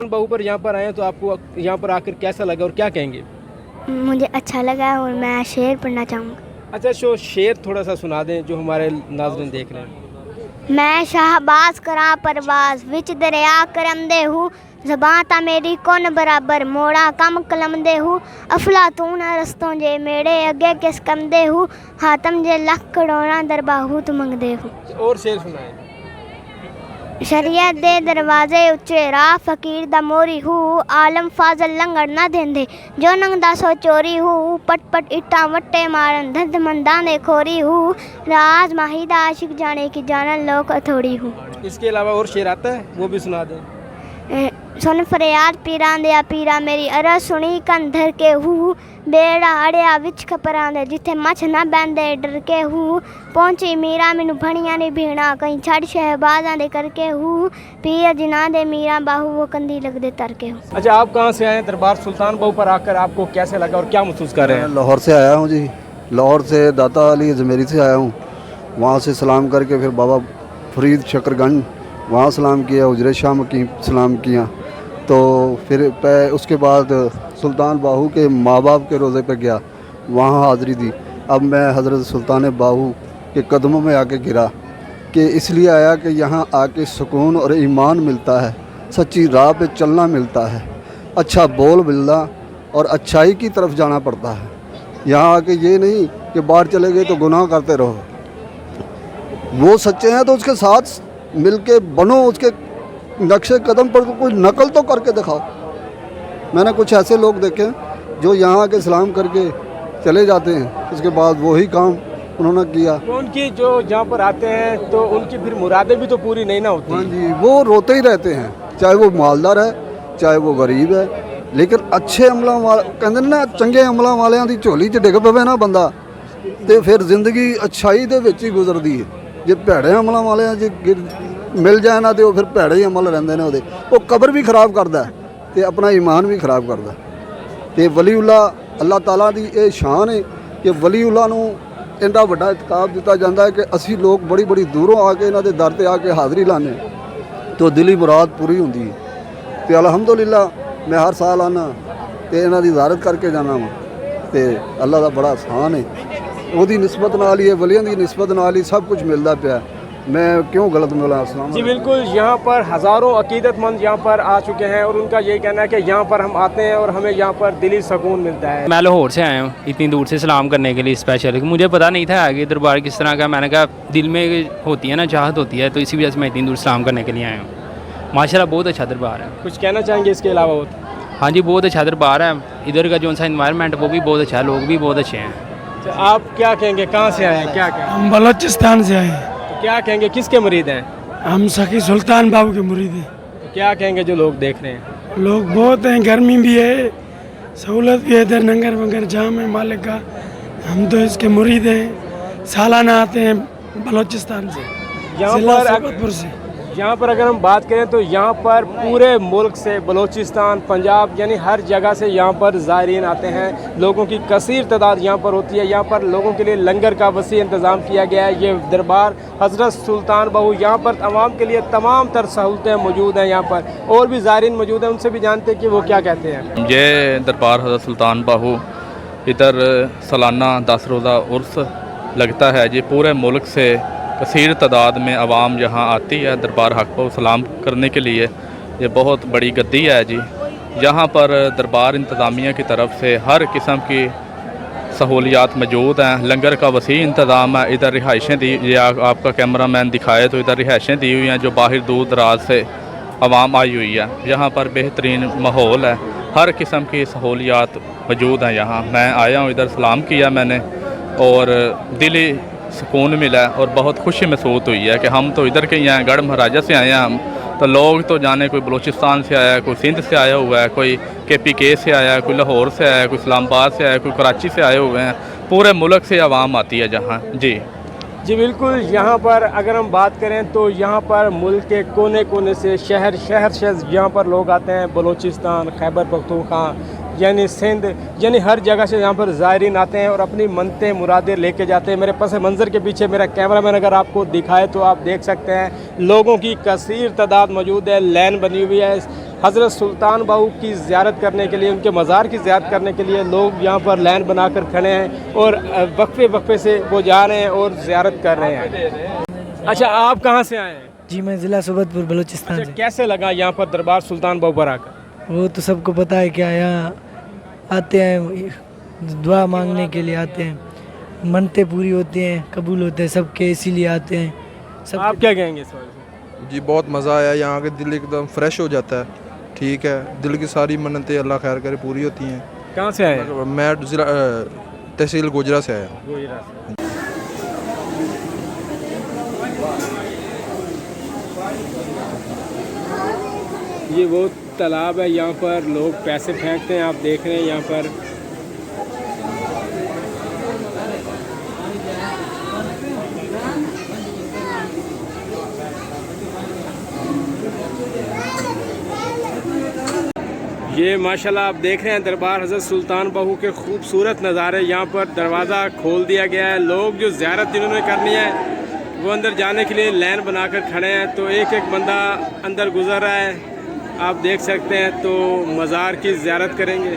बहू पर यहाँ पर आए हैं तो आपको यहाँ पर आकर कैसा लगा और क्या कहेंगे? मुझे अच्छा लगा और मैं शेर पढ़ना चाहूँगा। अच्छा, शेर थोड़ा सा सुना दें जो हमारे नाज़रीन देख रहे हैं। मैं शाहबाज करा परवाज विच दरिया करम दे हूँ, ज़बां ता मेरी कौन बराबर मोड़ा कम कलम दे हूँ, अफलातून रस्तों जे मेरे अगे किस कम दे हूँ, हातम जे लख करोड़ा दरबाहू तू मंग दे हूँ। और शेर सुनाएं। शरीयत दे दरवाजे उच्चे राह फकीर दा मोरी हूँ, आलम फाजल लंगड़ ना देंदे जो नंगदा सो चोरी हूँ, पट पट इट्टा वट्टे मारन धद मंदा ने खोरी हूँ, राज माहिदा आशिक जाने की जानन लोक अथोड़ी हूँ। इसके अलावा और शेर आता है वो भी सुना दें। सुन फरियाद पीरां दे पीरा मेरी अरज सुनी कंधर के हूँ, बेड़ा अड़िया विच खपरां दे जिथे मछ ना बहंदे डर के हूँ, पहुंची मीरा मैनू भणिया नहीं भीना कहीं छड़ शहबाजा दे करके हूँ, पीर जिना दे मीरा बाहू वो कंदी लग दे तर के हूँ। अच्छा, आप कहाँ से आए हैं? दरबार सुल्तान बहू पर आकर आपको कैसे लगा और क्या महसूस कर रहे हैं? लाहौर से आया हूँ जी। लाहौर से दाता अली अजमेरी से आया हूँ। वहाँ से सलाम करके फिर बाबा फरीद शकरगंज वहाँ सलाम किया, हुजरे शाह की सलाम किया, तो फिर उसके बाद सुल्तान बाहू के माँ बाप के रोज़े पे गया, वहाँ हाज़री दी। अब मैं हज़रत सुल्तान बाहू के कदमों में आके गिरा कि इसलिए आया कि यहाँ आके सुकून और ईमान मिलता है, सच्ची राह पे चलना मिलता है, अच्छा बोल मिलना और अच्छाई की तरफ जाना पड़ता है। यहाँ आके ये नहीं कि बाहर चले गए तो गुनाह करते रहो, वो सच्चे हैं तो उसके साथ मिल के बनो, उसके नक्शे कदम पर कोई नकल तो करके दिखाओ। मैंने कुछ ऐसे लोग देखे जो यहाँ आके सलाम करके चले जाते हैं, उसके बाद वही काम उन्होंने किया। तो उनकी जो यहाँ पर आते हैं तो उनकी फिर मुरादें भी तो पूरी नहीं ना होती। हाँ जी, वो रोते ही रहते हैं, चाहे वो मालदार है चाहे वो गरीब है, लेकिन अच्छे अमलों वाले कहते ना चंगे अमलों वालिਆਂ ਦੀ ਝੋਲੀ 'ਚ ਡਿੱਗ ਪਵੇ ਨਾ ਬੰਦਾ ਤੇ ਫਿਰ ਜ਼ਿੰਦਗੀ अच्छाई ਦੇ ਵਿੱਚ ਹੀ ਗੁਜ਼ਰਦੀ ਹੈ। ਜੇ ਭੈੜੇ ਅਮਲਾਂ ਵਾਲਿਆਂ 'ਚ ਮਿਲ ਜਾਏ ਨਾ ਤੇ ਉਹ ਫਿਰ ਭੈੜੇ ਹੀ ਅਮਲ ਰਹਿੰਦੇ ਨੇ ਉਹਦੇ, ਉਹ ਕਬਰ ਵੀ ਖਰਾਬ ਕਰਦਾ ਤੇ ਆਪਣਾ ਈਮਾਨ ਵੀ ਖਰਾਬ ਕਰਦਾ। ਤੇ ਵਲੀਉੱਲਾ ਅੱਲਾਹ ਤਾਲਾ ਦੀ ਇਹ ਸ਼ਾਨ ਹੈ ਕਿ ਵਲੀਉੱਲਾ ਨੂੰ ਇੰਨਾ ਵੱਡਾ ਇਤਕਾਬ ਦਿੱਤਾ ਜਾਂਦਾ ਹੈ ਕਿ ਅਸੀਂ ਲੋਕ ਬੜੀ ਬੜੀ ਦੂਰੋਂ ਆ ਕੇ ਇਹਨਾਂ ਦੇ ਦਰ ਤੇ ਆ ਕੇ ਹਾਜ਼ਰੀ ਲਾਉਂਦੇ तो दिली मुराद पूरी होंगी है। तो अलहमदुलिल्ला मैं हर साल आना तो इन्हों की ज़ारत करके जाना वा, तो अल्लाह का बड़ा आसान है, उसकी निस्बत नाल ही वलियों की निस्बत नाल ही सब कुछ मिलता पाया। मैं क्यों गलत मिला? अस्सलाम जी बिल्कुल, यहाँ पर हज़ारों अकीदतमंद यहाँ पर आ चुके हैं और उनका यही कहना है कि यहाँ पर हम आते हैं और हमें यहाँ पर दिली सुकून मिलता है। मैं लाहौर से आया हूँ इतनी दूर से सलाम करने के लिए स्पेशल। मुझे पता नहीं था आगे दरबार किस तरह का, मैंने कहा दिल में होती है ना चाहत होती है, तो इसी वजह से मैं इतनी दूर सलाम करने के लिए आया हूँ। माशाल्लाह बहुत अच्छा दरबार है। कुछ कहना चाहेंगे इसके अलावा? हाँ जी, बहुत अच्छा दरबार है, इधर का जो सा इन्वायरमेंट वो भी बहुत अच्छा है, लोग भी बहुत अच्छे हैं। तो आप क्या कहेंगे, कहाँ से आए हैं, क्या कहेंगे? हम बलोचिस्तान से आए हैं। तो क्या कहेंगे, किसके मुरीद हैं? हम सखी सुल्तान बाबू के मुरीद हैं। तो क्या कहेंगे जो लोग देख रहे हैं? लोग बहुत हैं, गर्मी भी है, सहूलत भी है, इधर नंगर वंगर जाम है मालिक का। हम तो इसके मुरीद हैं, सालाना आते हैं बलोचिस्तान से, यहाँ जिला पर सोबतपुर से। यहाँ पर अगर हम बात करें तो यहाँ पर पूरे मुल्क से, बलूचिस्तान, पंजाब, यानी हर जगह से यहाँ पर ज़ायरीन आते हैं। लोगों की कसीर तादाद यहाँ पर होती है। यहाँ पर लोगों के लिए लंगर का वसी इंतज़ाम किया गया है। ये दरबार हज़रत सुल्तान बहू, यहाँ पर आवाम के लिए तमाम तर सहूलतें मौजूद हैं। यहाँ पर और भी ज़ायरीन मौजूद हैं, उनसे भी जानते हैं कि वो क्या कहते हैं। ये दरबार हज़रत सुल्तान बाहू, इधर सालाना 10 रोज़ा उर्स लगता है जी। पूरे मुल्क से कसीर तादाद में आवाम यहाँ आती है दरबार हक़ को सलाम करने के लिए। ये बहुत बड़ी गद्दी है जी। यहाँ पर दरबार इंतज़ामिया की तरफ से हर किस्म की सहूलियात मौजूद हैं। लंगर का वसी इंतज़ाम है। इधर रिहाइशें दी, ये आपका कैमरा मैन दिखाए तो इधर रिहाइशें दी हुई हैं जो बाहर दूर दराज से आवाम आई हुई है। यहाँ पर बेहतरीन माहौल है, हर किस्म की सहूलियात मौजूद हैं यहाँ। मैं आया हूँ, इधर सलाम किया मैंने और दिली सुकून मिला और बहुत खुशी महसूस हुई है कि हम तो इधर के ही हैं, गढ़ महाराजा से आए हैं हम। तो लोग तो जाने कोई बलूचिस्तान से आया है, कोई सिंध से आया हुआ है, कोई KPK से आया है, कोई लाहौर से आया है, कोई इस्लामाबाद से आया है, कोई कराची से आए हुए हैं। पूरे मुल्क से आवाम आती है जहाँ। जी बिल्कुल, यहाँ पर अगर हम बात करें तो यहाँ पर मुल्क के कोने कोने से, शहर से यहाँ पर लोग आते हैं। बलूचिस्तान, खैबर पख्तूनख्वा, यानी सिंध, यानी हर जगह से यहाँ पर ज़ायरीन आते हैं और अपनी मनते मुरादें लेके जाते हैं। मेरे पस मंज़र के पीछे मेरा कैमरामैन अगर आपको दिखाए तो आप देख सकते हैं लोगों की कसीर तादाद मौजूद है। लाइन बनी हुई है, हज़रत सुल्तान बाहू की ज़ियारत करने के लिए, उनके मज़ार की ज़ियारत करने के लिए लोग यहाँ पर लाइन बनाकर खड़े हैं और वक्फे वक्फे से वो जा रहे हैं और ज़ियारत कर रहे हैं। अच्छा, आप कहाँ से आए हैं? जी मैं ज़िला सुबतपुर बलूचिस्तान अच्छा, कैसे लगा यहाँ पर दरबार सुल्तान बाहू पर आकर? से। वो तो सबको पता है क्या, यहाँ आते हैं दुआ मांगने के लिए आते हैं, मन्नतें पूरी होती हैं, कबूल होते हैं सबके, इसीलिए आते हैं सब। आप क्या कहेंगे इस बारे में? जी बहुत मज़ा आया, यहाँ के दिल एकदम फ्रेश हो जाता है। ठीक है, दिल की सारी मन्नतें अल्लाह खैर करे पूरी होती हैं। कहाँ से आए हैं? मैं ज़िला तहसील गोजरा से आया हूँ। गोजरा से। ये वो तालाब है, यहाँ पर लोग पैसे फेंकते हैं, आप देख रहे हैं यहाँ पर। ये माशाल्लाह आप देख रहे हैं दरबार हज़रत सुल्तान बाहू के खूबसूरत नज़ारे। यहाँ पर दरवाज़ा खोल दिया गया है, लोग जो ज़ियारत जिन्होंने करनी है वो अंदर जाने के लिए लाइन बनाकर खड़े हैं। तो एक एक बंदा अंदर गुज़र रहा है, आप देख सकते हैं। तो मज़ार की ज़ियारत करेंगे।